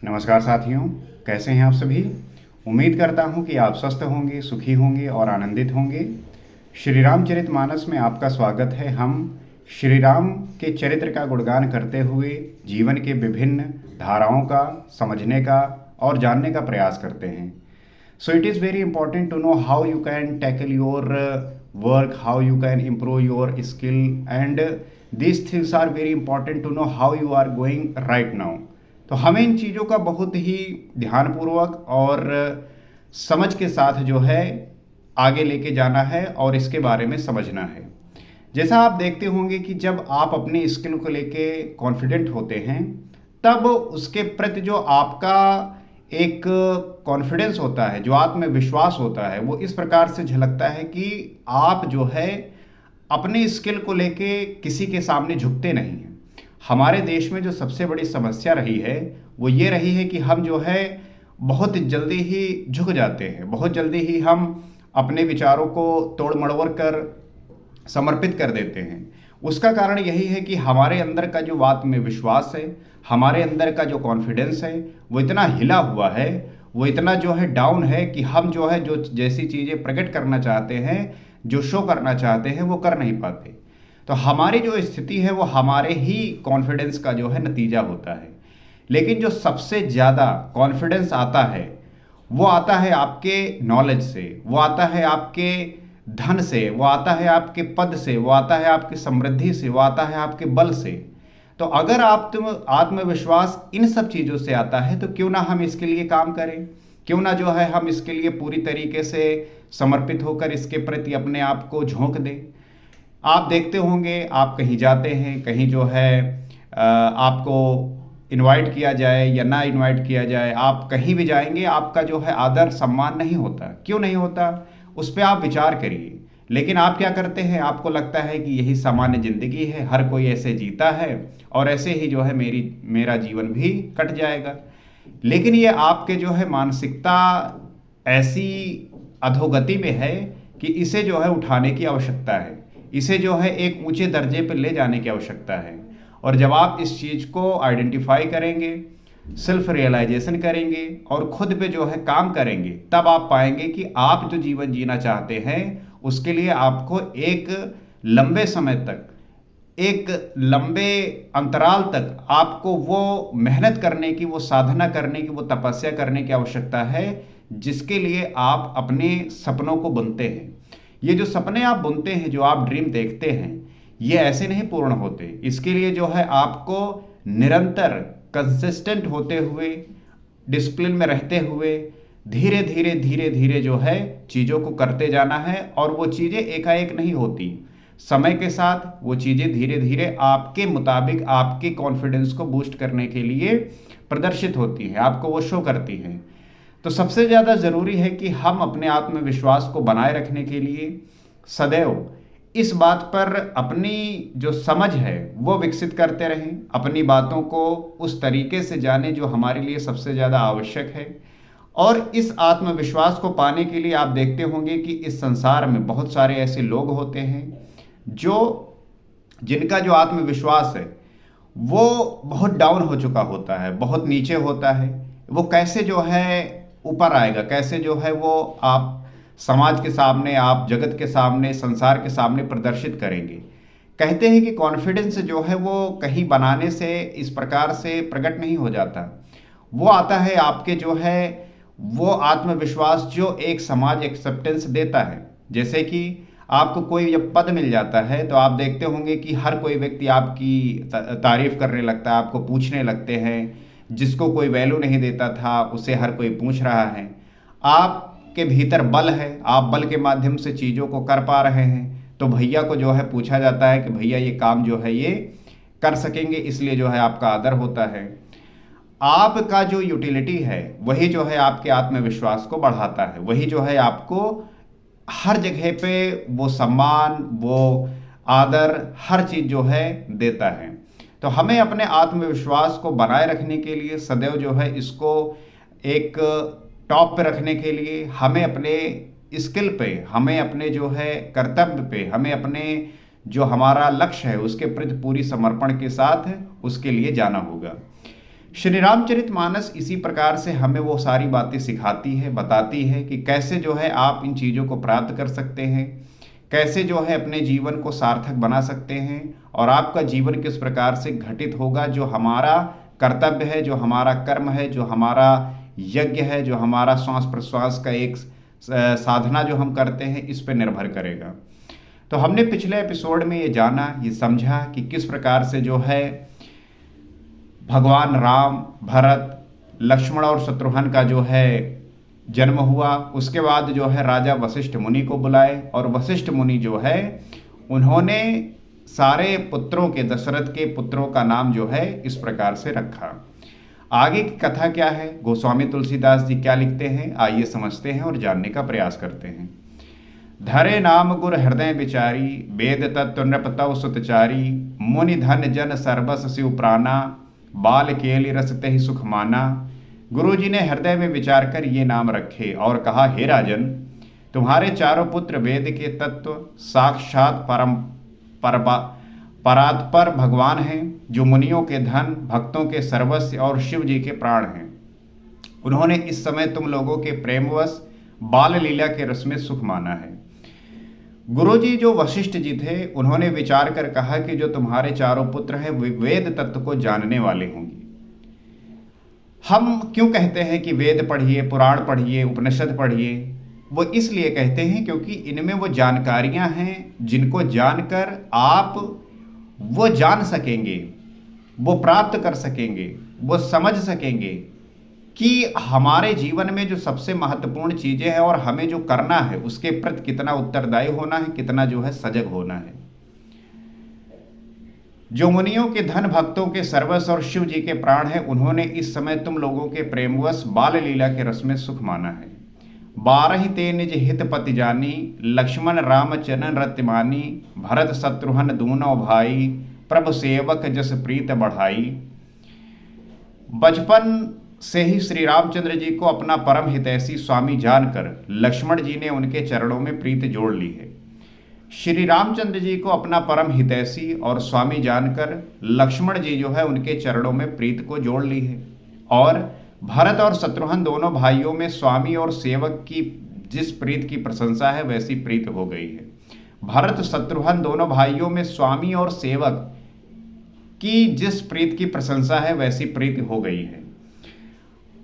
नमस्कार साथियों, कैसे हैं आप सभी। उम्मीद करता हूं कि आप स्वस्थ होंगे, सुखी होंगे और आनंदित होंगे। श्री रामचरितमानस में आपका स्वागत है। हम श्री राम के चरित्र का गुणगान करते हुए जीवन के विभिन्न धाराओं का समझने का और जानने का प्रयास करते हैं। So it is very important to know how you can tackle your work, how you can improve your skill, and these things are very important to know how you are going right now. तो हमें इन चीज़ों का बहुत ही ध्यानपूर्वक और समझ के साथ जो है आगे लेके जाना है और इसके बारे में समझना है। जैसा आप देखते होंगे कि जब आप अपनी स्किल को लेके कॉन्फिडेंट होते हैं तब उसके प्रति जो आपका एक कॉन्फिडेंस होता है, जो आत्मविश्वास होता है, वो इस प्रकार से झलकता है कि आप जो है अपने स्किल को लेके किसी के सामने झुकते नहीं हैं। हमारे देश में जो सबसे बड़ी समस्या रही है वो ये रही है कि हम जो है बहुत जल्दी ही झुक जाते हैं, बहुत जल्दी ही हम अपने विचारों को तोड़ मड़ोड़ कर समर्पित कर देते हैं। उसका कारण यही है कि हमारे अंदर का जो आत्मविश्वास है, हमारे अंदर का जो कॉन्फिडेंस है, वो इतना हिला हुआ है, वो इतना जो है डाउन है कि हम जो है जो जैसी चीज़ें प्रकट करना चाहते हैं, जो शो करना चाहते हैं, वो कर नहीं पाते। तो हमारी जो स्थिति है वो हमारे ही कॉन्फिडेंस का जो है नतीजा होता है। लेकिन जो सबसे ज़्यादा कॉन्फिडेंस आता है वो आता है आपके नॉलेज से, वो आता है आपके धन से, वो आता है आपके पद से, वो आता है आपकी समृद्धि से, वो आता है आपके बल से। तो अगर आत्मविश्वास इन सब चीज़ों से आता है तो क्यों ना हम इसके लिए काम करें, क्यों ना जो है हम इसके लिए पूरी तरीके से समर्पित होकर इसके प्रति अपने आप को झोंक दें। आप देखते होंगे, आप कहीं जाते हैं, कहीं जो है आपको इनवाइट किया जाए या ना इनवाइट किया जाए, आप कहीं भी जाएंगे आपका जो है आदर सम्मान नहीं होता। क्यों नहीं होता, उस पर आप विचार करिए। लेकिन आप क्या करते हैं, आपको लगता है कि यही सामान्य ज़िंदगी है, हर कोई ऐसे जीता है और ऐसे ही जो है मेरा जीवन भी कट जाएगा। लेकिन ये आपके जो है मानसिकता ऐसी अधोगति में है कि इसे जो है उठाने की आवश्यकता है, इसे जो है एक ऊंचे दर्जे पर ले जाने की आवश्यकता है। और जब आप इस चीज़ को आइडेंटिफाई करेंगे, सेल्फ रियलाइजेशन करेंगे और खुद पे जो है काम करेंगे, तब आप पाएंगे कि आप जो जीवन जीना चाहते हैं उसके लिए आपको एक लंबे समय तक, एक लंबे अंतराल तक आपको वो मेहनत करने की, वो साधना करने की, वो तपस्या करने की आवश्यकता है जिसके लिए आप अपने सपनों को बुनते हैं। ये जो सपने आप बुनते हैं, जो आप ड्रीम देखते हैं, ये ऐसे नहीं पूर्ण होते। इसके लिए जो है आपको निरंतर कंसिस्टेंट होते हुए, डिसिप्लिन में रहते हुए, धीरे धीरे धीरे धीरे जो है चीज़ों को करते जाना है। और वो चीज़ें एकाएक नहीं होती, समय के साथ वो चीज़ें धीरे धीरे आपके मुताबिक आपके कॉन्फिडेंस को बूस्ट करने के लिए प्रदर्शित होती हैं, आपको वो शो करती हैं। तो सबसे ज़्यादा ज़रूरी है कि हम अपने आत्मविश्वास को बनाए रखने के लिए सदैव इस बात पर अपनी जो समझ है वो विकसित करते रहें, अपनी बातों को उस तरीके से जानें जो हमारे लिए सबसे ज़्यादा आवश्यक है। और इस आत्मविश्वास को पाने के लिए आप देखते होंगे कि इस संसार में बहुत सारे ऐसे लोग होते हैं जिनका जो आत्मविश्वास है वो बहुत डाउन हो चुका होता है, बहुत नीचे होता है। वो कैसे जो है ऊपर आएगा, कैसे जो है वो आप समाज के सामने, आप जगत के सामने, संसार के सामने प्रदर्शित करेंगे। कहते हैं कि कॉन्फिडेंस जो है वो कहीं बनाने से इस प्रकार से प्रकट नहीं हो जाता, वो आता है आपके जो है वो आत्मविश्वास जो एक समाज एक्सेप्टेंस देता है। जैसे कि आपको कोई जब पद मिल जाता है तो आप देखते होंगे कि हर कोई व्यक्ति आपकी तारीफ करने लगता है, आपको पूछने लगते हैं। जिसको कोई वैल्यू नहीं देता था उसे हर कोई पूछ रहा है। आपके भीतर बल है, आप बल के माध्यम से चीज़ों को कर पा रहे हैं, तो भैया को जो है पूछा जाता है कि भैया ये काम जो है ये कर सकेंगे, इसलिए जो है आपका आदर होता है। आपका जो यूटिलिटी है वही जो है आपके आत्मविश्वास को बढ़ाता है, वही जो है आपको हर जगह पे वो सम्मान, वो आदर, हर चीज़ जो है देता है। तो हमें अपने आत्मविश्वास को बनाए रखने के लिए सदैव जो है इसको एक टॉप पे रखने के लिए हमें अपने स्किल पे, हमें अपने जो है कर्तव्य पे, हमें अपने जो हमारा लक्ष्य है उसके प्रति पूरी समर्पण के साथ उसके लिए जाना होगा। श्री रामचरितमानस इसी प्रकार से हमें वो सारी बातें सिखाती है, बताती है कि कैसे जो है आप इन चीज़ों को प्राप्त कर सकते हैं, कैसे जो है अपने जीवन को सार्थक बना सकते हैं और आपका जीवन किस प्रकार से घटित होगा। जो हमारा कर्तव्य है, जो हमारा कर्म है, जो हमारा यज्ञ है, जो हमारा श्वास प्रश्वास का एक साधना जो हम करते हैं, इस पर निर्भर करेगा। तो हमने पिछले एपिसोड में ये जाना, ये समझा कि किस प्रकार से जो है भगवान राम, भरत, लक्ष्मण और शत्रुघ्न का जो है जन्म हुआ। उसके बाद जो है राजा वशिष्ठ मुनि को बुलाए और वशिष्ठ मुनि जो है उन्होंने सारे पुत्रों के, दशरथ के पुत्रों का नाम जो है इस प्रकार से रखा। आगे की कथा क्या है, गोस्वामी तुलसीदास जी क्या लिखते हैं, आइए समझते हैं और जानने का प्रयास करते हैं। धरे नाम गुर हृदय विचारी, वेद तत्व नृप तव सुतचारी, मुनि धन जन सर्वस शिव प्राणा, बाल केली रस तहि सुख माना। गुरु जी ने हृदय में विचार कर ये नाम रखे और कहा, हे राजन, तुम्हारे चारों पुत्र वेद के तत्व, साक्षात परात्पर भगवान हैं, जो मुनियों के धन, भक्तों के सर्वस्व और शिव जी के प्राण हैं। उन्होंने इस समय तुम लोगों के प्रेमवश बाल लीला के रस में सुख माना है। गुरु जी जो वशिष्ठ जी थे, उन्होंने विचार कर कहा कि जो तुम्हारे चारों पुत्र हैं वे वेद तत्व को जानने वाले होंगे। हम क्यों कहते हैं कि वेद पढ़िए, पुराण पढ़िए, उपनिषद पढ़िए? वो इसलिए कहते हैं क्योंकि इनमें वो जानकारियां हैं जिनको जानकर आप वो जान सकेंगे, वो प्राप्त कर सकेंगे, वो समझ सकेंगे कि हमारे जीवन में जो सबसे महत्वपूर्ण चीजें हैं और हमें जो करना है उसके प्रति कितना उत्तरदायी होना है, कितना जो है सजग होना है। जो मुनियों के धन, भक्तों के सर्वस्व और शिव जी के प्राण है, उन्होंने इस समय तुम लोगों के प्रेमवश बाल लीला के रस में सुख माना है। 12 ते निज हित पति जानी, लक्ष्मण राम चरण रतिमानी, भरत शत्रुघ्न दूनो भाई, प्रभु सेवक जस प्रीत बढ़ाई। बचपन से ही श्री रामचंद्र जी को अपना परम हितैषी स्वामी जानकर लक्ष्मण जी ने उनके चरणों में प्रीत जोड़ ली है। श्री रामचंद्र जी को अपना परम हितैषी और स्वामी जानकर लक्ष्मण जी जो है उनके चरणों में प्रीत को जोड़ ली है। और भरत और शत्रुघ्न दोनों भाइयों में स्वामी और सेवक की जिस प्रीत की प्रशंसा है वैसी प्रीत हो गई है। भरत शत्रुघ्न दोनों भाइयों में स्वामी और सेवक की जिस प्रीत की प्रशंसा है वैसी प्रीत हो गई है।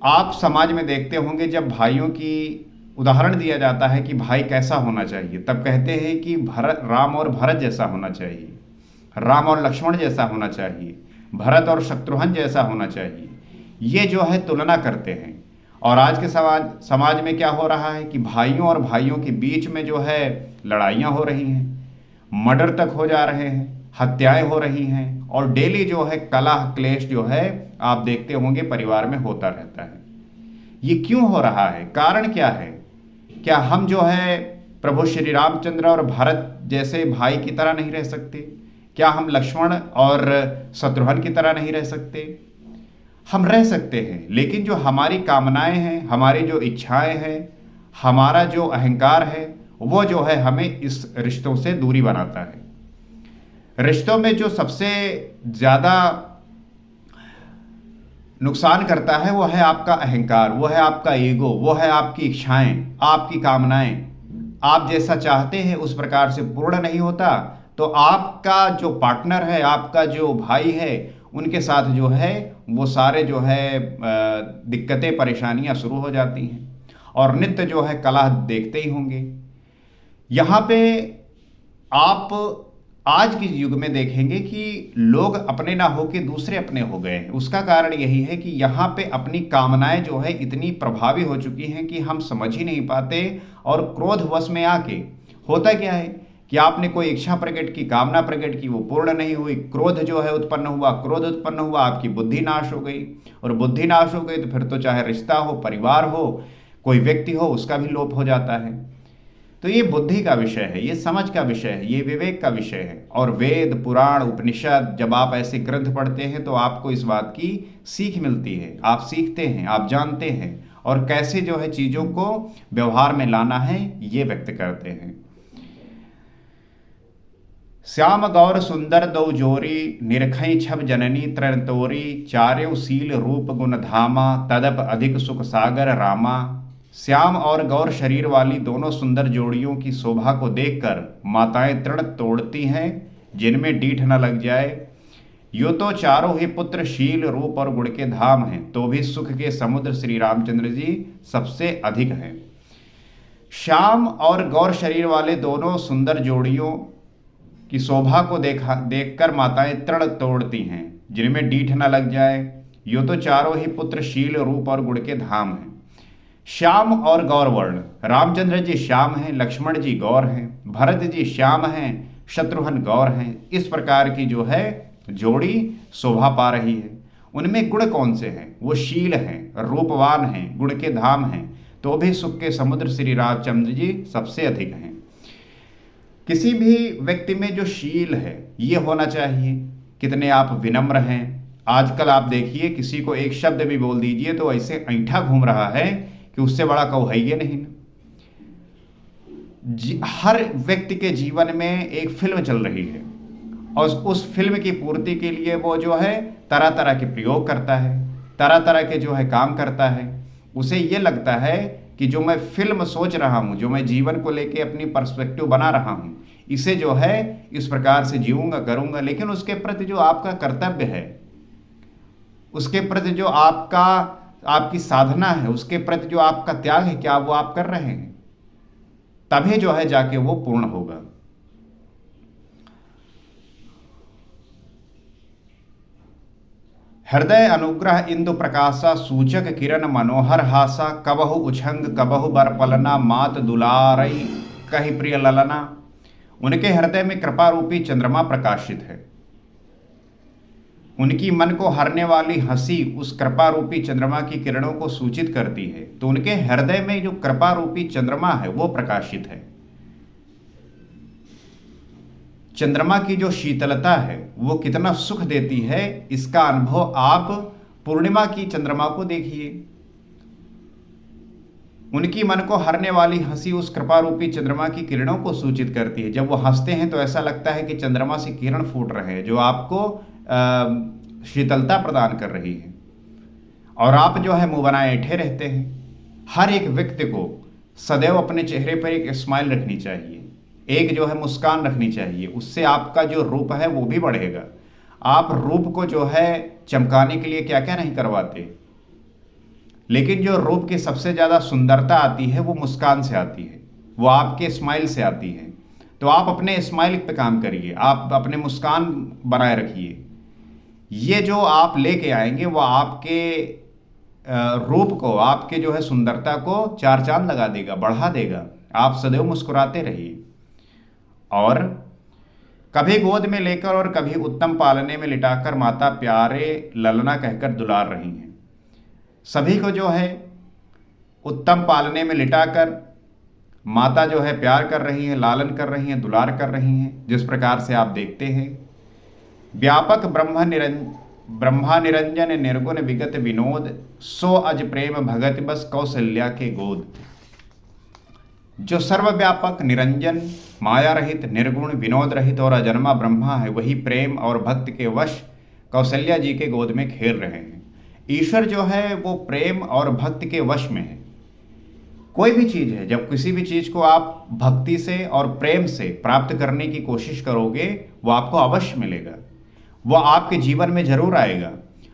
आप समाज में देखते होंगे जब भाइयों की उदाहरण दिया जाता है कि भाई कैसा होना चाहिए, तब कहते हैं कि भरत, राम और भरत जैसा होना चाहिए, राम और लक्ष्मण जैसा होना चाहिए, भरत और शत्रुघ्न जैसा होना चाहिए। ये जो है तुलना करते हैं। और आज के समाज में क्या हो रहा है कि भाइयों और भाइयों के बीच में जो है लड़ाइयाँ हो रही हैं, मर्डर तक हो जा रहे हैं, हत्याएं हो रही हैं और डेली जो है कलह क्लेश जो है आप देखते होंगे परिवार में होता रहता है। ये क्यों हो रहा है? कारण क्या है? क्या हम जो है प्रभु श्री रामचंद्र और भरत जैसे भाई की तरह नहीं रह सकते? क्या हम लक्ष्मण और शत्रुघ्न की तरह नहीं रह सकते? हम रह सकते हैं, लेकिन जो हमारी कामनाएं हैं, हमारी जो इच्छाएं हैं, हमारा जो अहंकार है, वो जो है हमें इस रिश्तों से दूरी बनाता है। रिश्तों में जो सबसे ज़्यादा नुकसान करता है वो है आपका अहंकार, वो है आपका ईगो, वो है आपकी इच्छाएं, आपकी कामनाएं। आप जैसा चाहते हैं उस प्रकार से पूर्ण नहीं होता तो आपका जो पार्टनर है, आपका जो भाई है, उनके साथ जो है वो सारे जो है दिक्कतें, परेशानियां शुरू हो जाती हैं और नित्य जो है कलह देखते ही होंगे। यहाँ पे आप आज के युग में देखेंगे कि लोग अपने ना होके दूसरे अपने हो गए हैं। उसका कारण यही है कि यहाँ पे अपनी कामनाएं जो है इतनी प्रभावी हो चुकी हैं कि हम समझ ही नहीं पाते और क्रोधवश में आके होता क्या है कि आपने कोई इच्छा प्रकट की, कामना प्रकट की, वो पूर्ण नहीं हुई, क्रोध जो है उत्पन्न हुआ, क्रोध उत्पन्न हुआ, आपकी बुद्धि नाश हो गई और बुद्धि नाश हो गई तो फिर तो चाहे रिश्ता हो, परिवार हो, कोई व्यक्ति हो, उसका भी लोप हो जाता है। तो ये बुद्धि का विषय है, ये समझ का विषय है, ये विवेक का विषय है। और वेद, पुराण, उपनिषद जब आप ऐसे ग्रंथ पढ़ते हैं तो आपको इस बात की सीख मिलती है। आप सीखते हैं, आप जानते हैं और कैसे जो है चीज़ों को व्यवहार में लाना है ये व्यक्त करते हैं। श्याम गौर सुंदर दो जोरी, निरखई छब जननी तृण तोरी, चार्यो शील रूप गुण धामा, तदप अधिक सुख सागर रामा। श्याम और गौर शरीर वाली दोनों सुंदर जोड़ियों की शोभा को देखकर माताएं तृण तोड़ती हैं, जिनमें डीठ न लग जाए। यो तो चारों ही पुत्र शील रूप और गुण के धाम हैं, तो भी सुख के समुद्र श्री रामचंद्र जी सबसे अधिक हैं। श्याम और गौर शरीर वाले दोनों सुंदर जोड़ियों की शोभा को देखकर माताएं तृण तोड़ती हैं, जिनमें डीठ न लग जाए। यो तो चारों ही पुत्र शील रूप और गुण के धाम हैं। श्याम और गौर वर्ण, रामचंद्र जी श्याम हैं, लक्ष्मण जी गौर हैं, भरत जी श्याम हैं, शत्रुघ्न गौर हैं। इस प्रकार की जो है जोड़ी शोभा पा रही है। उनमें गुण कौन से हैं? वो शील हैं, रूपवान हैं, गुण के धाम हैं, तो भी सुख के समुद्र श्री रामचंद्र जी सबसे अधिक हैं। किसी भी व्यक्ति में जो शील है ये होना चाहिए। कितने आप विनम्र हैं। आजकल आप देखिए, किसी को एक शब्द भी बोल दीजिए तो ऐसे ऐंठा घूम रहा है कि उससे बड़ा कौ है ये नहीं। हर व्यक्ति के जीवन में एक फिल्म चल रही है और उस फिल्म की पूर्ति के लिए वो जो है तरह तरह के प्रयोग करता है, तरह तरह के जो है काम करता है। उसे ये लगता है कि जो मैं फिल्म सोच रहा हूँ, जो मैं जीवन को लेके अपनी पर्सपेक्टिव बना रहा हूँ, इसे जो है इस प्रकार से जीऊंगा करूंगा। लेकिन उसके प्रति जो आपका कर्तव्य है, उसके प्रति जो आपकी साधना है, उसके प्रति जो आपका त्याग है, क्या वो आप कर रहे हैं? तभी जो है जाके वो पूर्ण होगा। हृदय अनुग्रह इंदु प्रकाशा, सूचक किरण मनोहर हासा, कबहु उछंग कबहु बरपलना, मात दुलारई कही प्रिय ललना। उनके हृदय में कृपा रूपी चंद्रमा प्रकाशित है। उनकी मन को हरने वाली हंसी उस कृपा रूपी चंद्रमा की किरणों को सूचित करती है। तो उनके हृदय में जो कृपा रूपी चंद्रमा है वो प्रकाशित है। चंद्रमा की जो शीतलता है वो कितना सुख देती है, इसका अनुभव आप पूर्णिमा की चंद्रमा को देखिए। उनकी मन को हरने वाली हंसी उस कृपा रूपी चंद्रमा की किरणों को सूचित करती है। जब वो हंसते हैं तो ऐसा लगता है कि चंद्रमा से किरण फूट रहे हैं, जो आपको शीतलता प्रदान कर रही है। और आप जो है मुंह बनाए बैठे रहते हैं। हर एक व्यक्ति को सदैव अपने चेहरे पर एक स्माइल रखनी चाहिए, एक जो है मुस्कान रखनी चाहिए। उससे आपका जो रूप है वो भी बढ़ेगा। आप रूप को जो है चमकाने के लिए क्या क्या नहीं करवाते, लेकिन जो रूप की सबसे ज़्यादा सुंदरता आती है वो मुस्कान से आती है, वो आपके स्माइल से आती है। तो आप अपने स्माइल पे काम करिए, आप अपने मुस्कान बनाए रखिए। ये जो आप लेके आएंगे वो आपके रूप को, आपके जो है सुंदरता को चार चांद लगा देगा, बढ़ा देगा। आप सदैव मुस्कुराते रहिए। और कभी गोद में लेकर और कभी उत्तम पालने में लिटाकर माता प्यारे ललना कहकर दुलार रही हैं। सभी को जो है उत्तम पालने में लिटाकर माता जो है प्यार कर रही है, लालन कर रही हैं, दुलार कर रही हैं। जिस प्रकार से आप देखते हैं, व्यापक ब्रह्मा निरंजन निर्गुण विगत विनोद, सो अज प्रेम भगत बस कौशल्या के गोद। जो सर्वव्यापक, निरंजन, माया रहित, निर्गुण, विनोद रहित और अजन्मा ब्रह्मा है, वही प्रेम और भक्त के वश कौशल्या जी के गोद में खेल रहे हैं। ईश्वर जो है वो प्रेम और भक्त के वश में है। कोई भी चीज़ है, जब किसी भी चीज़ को आप भक्ति से और प्रेम से प्राप्त करने की कोशिश करोगे वो आपको अवश्य मिलेगा, वो आपके जीवन में जरूर आएगा।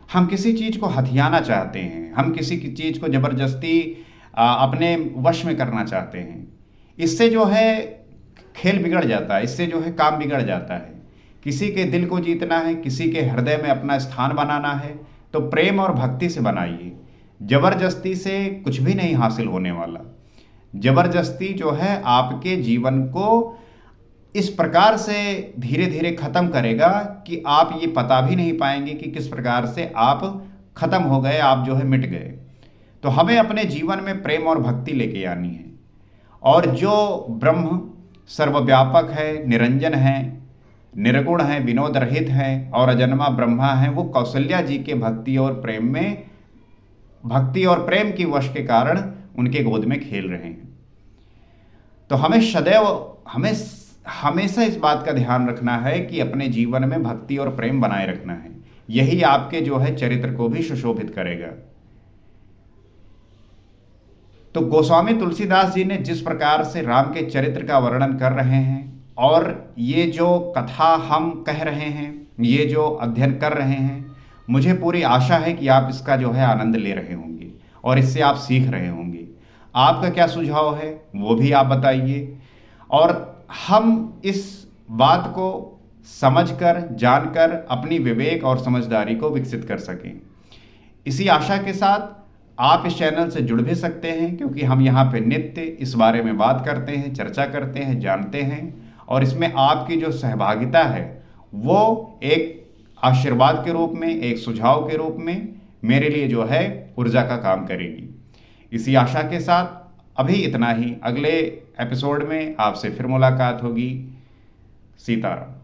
हम किसी चीज़ को हथियाना चाहते हैं, हम किसी की चीज़ को ज़बरदस्ती अपने वश में करना चाहते हैं। इससे जो है खेल बिगड़ जाता है, इससे जो है काम बिगड़ जाता है। किसी के दिल को जीतना है, किसी के हृदय में अपना स्थान बनाना है, तो प्रेम और भक्ति से बनाइए। जबरदस्ती से कुछ भी नहीं हासिल होने वाला। जबरदस्ती जो है आपके जीवन को इस प्रकार से धीरे धीरे खत्म करेगा कि आप ये पता भी नहीं पाएंगे कि किस प्रकार से आप खत्म हो गए, आप जो है मिट गए। तो हमें अपने जीवन में प्रेम और भक्ति लेके आनी है। और जो ब्रह्म सर्वव्यापक है, निरंजन है, निर्गुण है, विनोद रहित है और अजन्मा ब्रह्मा है, वो कौशल्या जी के भक्ति और प्रेम की वश के कारण उनके गोद में खेल रहे हैं। तो हमें हमेशा इस बात का ध्यान रखना है कि अपने जीवन में भक्ति और प्रेम बनाए रखना है। यही आपके जो है चरित्र को भी सुशोभित करेगा। तो गोस्वामी तुलसीदास जी ने जिस प्रकार से राम के चरित्र का वर्णन कर रहे हैं, और ये जो कथा हम कह रहे हैं, ये जो अध्ययन कर रहे हैं, मुझे पूरी आशा है कि आप इसका जो है आनंद ले रहे होंगे और इससे आप सीख रहे होंगे। आपका क्या सुझाव है वो भी आप बताइए, और हम इस बात को समझकर, जानकर अपनी विवेक और समझदारी को विकसित कर सकें। इसी आशा के साथ आप इस चैनल से जुड़ भी सकते हैं, क्योंकि हम यहाँ पे नित्य इस बारे में बात करते हैं, चर्चा करते हैं, जानते हैं, और इसमें आपकी जो सहभागिता है वो एक आशीर्वाद के रूप में, एक सुझाव के रूप में मेरे लिए जो है ऊर्जा का काम करेगी। इसी आशा के साथ अभी इतना ही। अगले एपिसोड में आपसे फिर मुलाकात होगी। सीताराम।